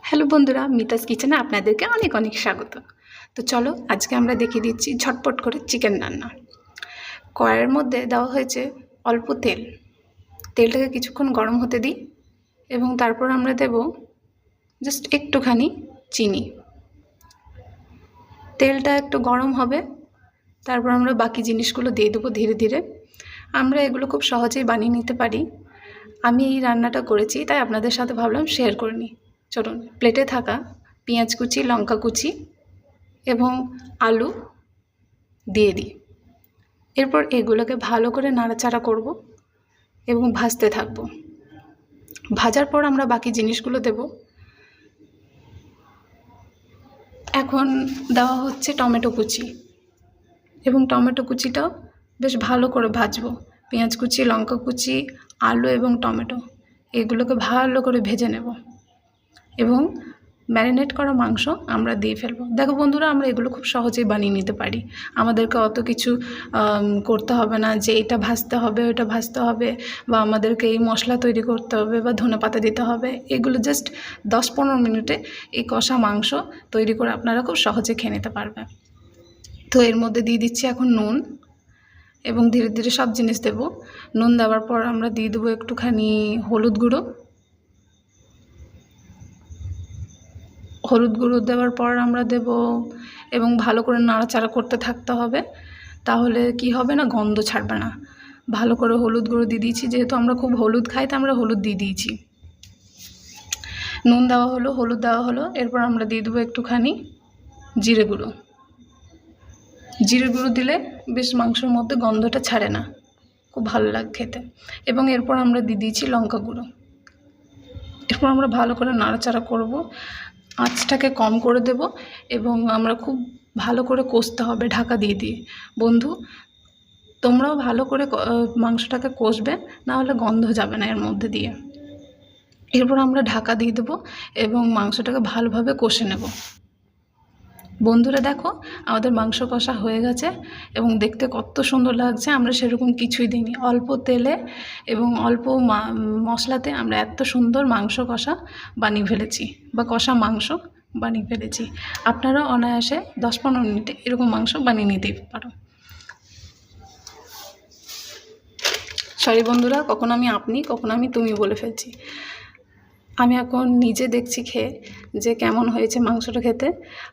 Hello বন্ধুরা, মিতাস কিচেনে আপনাদেরকে অনেক অনেক স্বাগত। তো চলো আজকে আমরা দেখিয়ে দিচ্ছি ঝটপট করে চিকেন রান্না। কড়াইয়ের মধ্যে দেওয়া হয়েছে অল্প তেল। তেলটাকে কিছুক্ষণ গরম হতে দিই এবং তারপর আমরা দেব জাস্ট একটুখানি চিনি। তেলটা একটু গরম হবে, তারপর আমরা বাকি জিনিসগুলো দিয়ে দেবো ধীরে ধীরে। আমরা এগুলো খুব সহজেই বানিয়ে নিতে পারি। আমি এই রান্নাটা করেছি তাই আপনাদের সাথে ভাবলাম শেয়ার করে নিই। চলুন প্লেটে থাকা পেঁয়াজ কুচি, লঙ্কা কুচি এবং আলু দিয়ে দিই। এরপর এগুলোকে ভালো করে নাড়াচাড়া করব এবং ভাজতে থাকব। ভাজার পর আমরা বাকি জিনিসগুলো দেব। এখন দেওয়া হচ্ছে টমেটো কুচি এবং টমেটো কুচিটাও বেশ ভালো করে ভাজবো। পেঁয়াজ কুচি, লঙ্কা কুচি, আলু এবং টমেটো এগুলোকে ভালো করে ভেজে নেব এবং ম্যারিনেট করা মাংস আমরা দিয়ে ফেলবো। দেখো বন্ধুরা, আমরা এগুলো খুব সহজেই বানিয়ে নিতে পারি। আমাদেরকে অত কিছু করতে হবে না যে এটা ভাজতে হবে, ওটা ভাজতে হবে, বা আমাদেরকে এই মশলা তৈরি করতে হবে বা ধনেপাতা দিতে হবে। এগুলো জাস্ট 10-15 মিনিটে এই কষা মাংস তৈরি করে আপনারা খুব সহজে খেয়ে নিতে পারবেন। তো এর মধ্যে দিয়ে দিচ্ছি এখন নুন এবং ধীরে ধীরে সব জিনিস দেব। নুন দেওয়ার পর আমরা দিয়ে দেবো একটুখানি হলুদ গুঁড়ো দেওয়ার পর আমরা দেব এবং ভালো করে নাড়াচাড়া করতে থাকতে হবে। তাহলে কি হবে না, গন্ধ ছাড়বে না। ভালো করে হলুদ গুঁড়ো দিয়ে দিয়েছি, যেহেতু আমরা খুব হলুদ খাই তো আমরা হলুদ দিয়ে দিয়েছি। নুন দেওয়া হলো, হলুদ দেওয়া হলো, এরপর আমরা দিয়ে দেবো একটুখানি জিরে গুঁড়ো। জিরে গুঁড়ো দিলে বেশ মাংসের মধ্যে গন্ধটা ছাড়ে না, খুব ভালো লাগে খেতে। এবং এরপর আমরা দিয়ে দিয়েছি লঙ্কা গুঁড়ো। এরপর আমরা ভালো করে নাড়াচাড়া করব, আঁচটাকে কম করে দেব এবং আমরা খুব ভালো করে কষতে হবে ঢাকা দিয়ে দিয়ে। বন্ধু, তোমরাও ভালো করে মাংসটাকে কষবে, না হলে গন্ধ যাবে না এর মধ্যে দিয়ে। এরপর আমরা ঢাকা দিয়ে দেবো এবং মাংসটাকে ভালোভাবে কষে নেব। বন্ধুরা দেখো, আমাদের মাংস কষা হয়ে গেছে এবং দেখতে কত সুন্দর লাগছে। আমরা সেরকম কিছুই দিইনি, অল্প তেলে এবং অল্প মশলাতে আমরা এত সুন্দর মাংস কষা বানিয়ে ফেলেছি, বা কষা মাংস বানিয়ে ফেলেছি। আপনারা অনায়াসে 10-15 মিনিটে এরকম মাংস বানিয়ে নিতেই পারো। সরি বন্ধুরা, কখনো আমি আপনি, কখনো আমি তুমি বলে ফেলছি। আমি এখন নিজে দেখছি খেয়ে যে কেমন হয়েছে মাংসটা খেতে।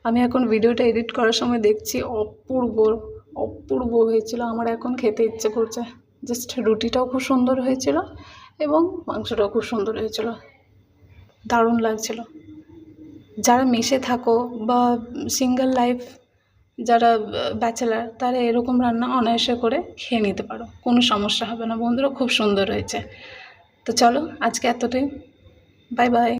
আমি এখন ভিডিওটা এডিট করার সময় দেখছি অপূর্ব হয়েছিল। আমার এখন খেতে ইচ্ছে করছে। জাস্ট রুটিটাও খুব সুন্দর হয়েছিল এবং মাংসটাও খুব সুন্দর হয়েছিল, দারুণ লাগছিল। যারা মেসে থাকো বা সিঙ্গেল লাইফ, যারা ব্যাচেলার, তারা এরকম রান্না অনায়াসে করে খেয়ে নিতে পারো, কোনো সমস্যা হবে না। বন্ধুরা খুব সুন্দর হয়েছে। তো চলো আজকে এতটাই, বাই বাই।